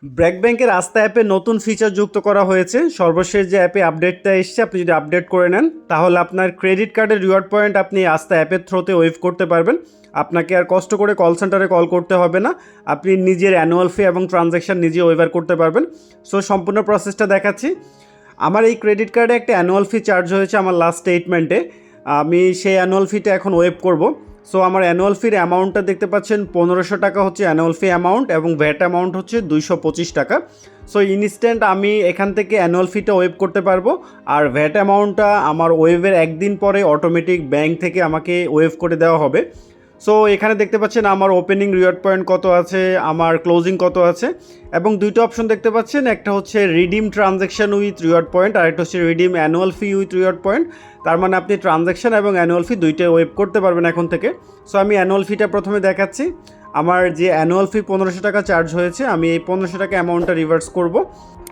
ব্র্যাক ব্যাংকের আস্থা অ্যাপে নতুন ফিচার যুক্ত করা হয়েছে। সর্বশেষ যে অ্যাপে আপডেটটা এসছে, আপনি যদি আপডেট করে নেন তাহলে আপনার ক্রেডিট কার্ডের রিওয়ার্ড পয়েন্ট আপনি আস্থা অ্যাপের থ্রোতে ওয়েভ করতে পারবেন। আপনাকে আর কষ্ট করে কল সেন্টারে কল করতে হবে না। আপনি নিজের অ্যানুয়াল ফি এবং ট্রানজ্যাকশান নিজে ওয়েভার করতে পারবেন। সো সম্পূর্ণ প্রসেসটা দেখাচ্ছি। আমার এই ক্রেডিট কার্ডে একটা অ্যানুয়াল ফি চার্জ হয়েছে আমার লাস্ট স্টেটমেন্টে। আমি সেই অ্যানুয়াল ফিটা এখন ওয়েভ করব। সো আমার অ্যানুয়াল ফির অ্যামাউন্টটা দেখতে পাচ্ছেন 1500 টাকা হচ্ছে অ্যানুয়াল ফি অ্যামাউন্ট, এবং ভ্যাট অ্যামাউন্ট হচ্ছে 225 টাকা। সো ইনস্ট্যান্ট আমি এখান থেকে অ্যানুয়াল ফিটা ওয়েভ করতে পারবো, আর ভ্যাট অ্যামাউন্টটা আমার ওয়েভের একদিন পরে অটোমেটিক ব্যাংক থেকে আমাকে ওয়েভ করে দেওয়া হবে। সো এখানে দেখতে পাচ্ছেন আমার ওপেনিং রিওয়ার্ড পয়েন্ট কত আছে, আমার ক্লোজিং কত আছে, এবং দুইটা অপশন দেখতে পাচ্ছেন। একটা হচ্ছে redeem transaction with reward point, আর একটা হচ্ছে redeem annual fee with reward point. তার মানে আপনি ট্রানজ্যাকশন এবং অ্যানুয়াল ফি দুইটাই ওয়েভ করতে পারবেন এখন থেকে। সো আমি অ্যানুয়াল ফিটা প্রথমে দেখাচ্ছি। আমার যে অ্যানুয়াল ফি 1500 টাকা চার্জ হয়েছে, আমি এই 1500 টাকা অ্যামাউন্টটা রিভার্স করব।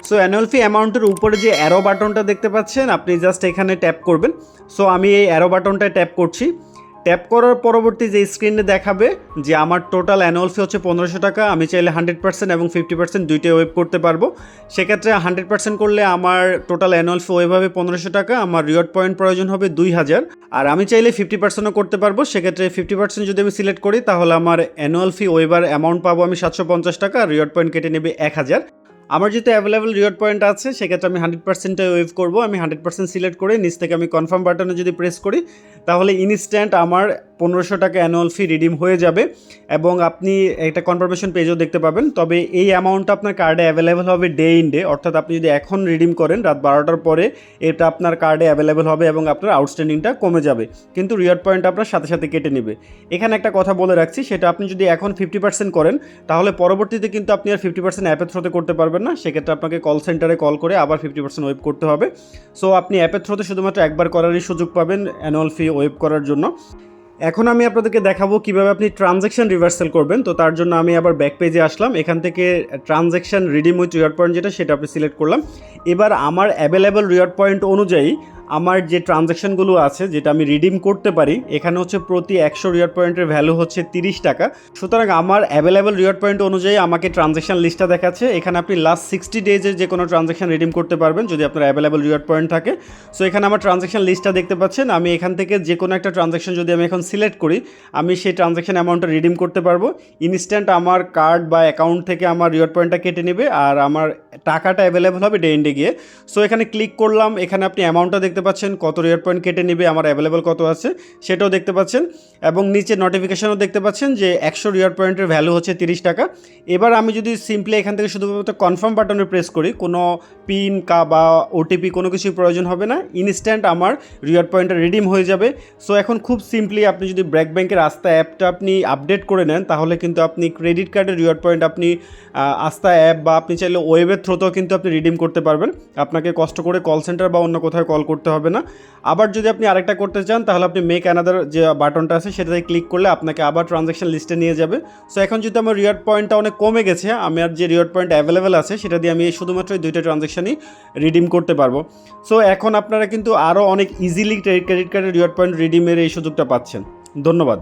সো অ্যানুয়াল ফি অ্যামাউন্টের উপরে যে অ্যারো বাটনটা দেখতে পাচ্ছেন, আপনি জাস্ট এখানে ট্যাপ করবেন। সো আমি এই অ্যারো বাটনটায় ট্যাপ করছি। ট্যাপ করার পরবর্তী যে স্ক্রিনে দেখাবে যে আমার টোটাল অ্যানুয়াল ফি হচ্ছে 1500 টাকা। আমি চাইলে 100% এবং 50% দুইটাই ওয়েভ করতে পারবো। সেক্ষেত্রে 100% করলে আমার টোটাল অ্যানুয়াল ফি ওয়েভ হবে 1500 টাকা, আমার রিওয়ার্ড পয়েন্ট প্রয়োজন হবে 2000। আর আমি চাইলে 50%ও করতে পারবো। সেক্ষেত্রে 50% যদি আমি সিলেক্ট করি তাহলে আমার অ্যানুয়াল ফি ওয়েভার অ্যামাউন্ট পাবো আমি 750 টাকা, আর রিওয়ার্ড পয়েন্ট কেটে নেবে 1000। আমার যেহেতু অ্যাভেলেবল রিওয়ার্ড পয়েন্ট আছে, সেক্ষেত্রে আমি 100%টাই ওয়েভ করবো। আমি 100% সিলেক্ট করে নিচ থেকে আমি কনফার্ম বাটনে যদি প্রেস করি তাহলে ইনস্ট্যান্ট আমার 1500 টাকা অ্যানুয়াল ফি রিডিম হয়ে যাবে, এবং আপনি একটা কনফার্মেশন পেজও দেখতে পাবেন। তবে এই অ্যামাউন্টটা আপনার কার্ডে অ্যাভেলেবেল হবে ডে ইন ডে, অর্থাৎ আপনি যদি এখন রিডিম করেন রাত 12টার পরে এটা আপনার কার্ডে অ্যাভেলেবেল হবে এবং আপনার আউটস্ট্যান্ডিংটা কমে যাবে, কিন্তু রিওয়ার্ড পয়েন্ট আপনার সাথে সাথে কেটে নেবে। এখানে একটা কথা বলে রাখছি, সেটা আপনি যদি এখন 50% করেন তাহলে পরবর্তীতে কিন্তু আপনি আর 50% অ্যাপের থ্রোতে করতে পারবেন না। সেক্ষেত্রে আপনাকে কল সেন্টারে কল করে আবার 50% ওয়েভ করতে হবে। সো আপনি অ্যাপের থ্রোতে শুধুমাত্র একবার করারই সুযোগ পাবেন অ্যানুয়াল ফি ওয়েভ করার জন্য। এখন আমি আপনাদেরকে দেখাবো কিভাবে আপনি ট্রানজ্যাকশন রিভার্সাল করবেন। তো তার জন্য আমি আবার ব্যাক পেজে আসলাম। এখান থেকে transaction redeem with reward point সেটা আপনি সিলেক্ট করলাম। এবার আমার অ্যাভেলেবল রিওয়ার্ড পয়েন্ট অনুযায়ী আমার যে ট্রানজ্যাকশনগুলো আছে যেটা আমি রিডিম করতে পারি, এখানে হচ্ছে প্রতি 100 রিওয়ার্ড পয়েন্টের ভ্যালু হচ্ছে 30 টাকা। সুতরাং আমার অ্যাভেলেবল রিওয়ার্ড পয়েন্ট অনুযায়ী আমাকে ট্রানজ্যাকশন লিস্টটা দেখাচ্ছে। এখানে আপনি লাস্ট 60 ডেজের যে কোনো ট্রানজ্যাকশন রিডিম করতে পারবেন যদি আপনার অ্যাভেলেবল রিওয়ার্ড পয়েন্ট থাকে। সো এখানে আমার ট্রানজ্যাকশন লিস্টটা দেখতে পাচ্ছেন। আমি এখান থেকে যে কোনো একটা ট্রানজ্যাকশন যদি আমি এখন সিলেক্ট করি, আমি সেই ট্রানজ্যাকশন অ্যামাউন্টটা রিডিম করতে পারবো। ইনস্ট্যান্ট আমার কার্ড বা অ্যাকাউন্ট থেকে আমার রিওয়ার্ড পয়েন্টটা কেটে নেবে, আর আমার টাকাটা অ্যাভেলেবল হবে ডে ইন্ডে গিয়ে। সো এখানে ক্লিক করলাম, এখানে আপনি অ্যামাউন্টটা দেখতে পাচ্ছেন, কত রিওয়ার্ড পয়েন্ট কেটে নেবে, আমার অ্যাভেলেবল কত আছে সেটাও দেখতে পাচ্ছেন, এবং নিচে নোটিফিকেশনও দেখতে পাচ্ছেন যে 100 রিওয়ার্ড পয়েন্টের ভ্যালু হচ্ছে 30 টাকা। এবার আমি যদি সিম্পলি এখান থেকে শুধুমাত্র কনফার্ম বাটনে প্রেস করি, কোনো পিন বা ওটিপি কোনো কিছুই প্রয়োজন হবে না, ইনস্ট্যান্ট আমার রিওয়ার্ড পয়েন্টটা রিডিম হয়ে যাবে। সো এখন খুব সিম্পলি আপনি যদি ব্র্যাক ব্যাংকের আস্থা অ্যাপটা আপনি আপডেট করে নেন তাহলে কিন্তু আপনি ক্রেডিট কার্ডের রিওয়ার্ড পয়েন্ট আপনি আস্থা অ্যাপ বা আপনি চাইলে ওয়েবের থ্রুতেও কিন্তু আপনি রিডিম করতে পারবেন। আপনাকে কষ্ট করে কল সেন্টার বা অন্য কোথাও কল করতে হবে না। আবার যদি আপনি আরেকটা করতে চান তাহলে আপনি মেক অ্যানাদার যে বাটনটা আছে সেটাতে ক্লিক করলে আপনাকে আবার ট্রানজ্যাকশন লিস্টে নিয়ে যাবে। সো এখন যদি আমার রিওয়ার্ড পয়েন্টটা অনেক কমে গেছে, আমার যে রিওয়ার্ড পয়েন্ট অ্যাভেলেবেল আছে সেটা দিয়ে আমি শুধুমাত্র এই দুইটা ট্রানজ্যাকশনই রিডিম করতে পারবো। সো এখন আপনারা কিন্তু আরও অনেক ইজিলি ক্রেডিট কার্ডের রিওয়ার্ড পয়েন্ট রিডিমের এই সুযোগটা পাচ্ছেন। ধন্যবাদ।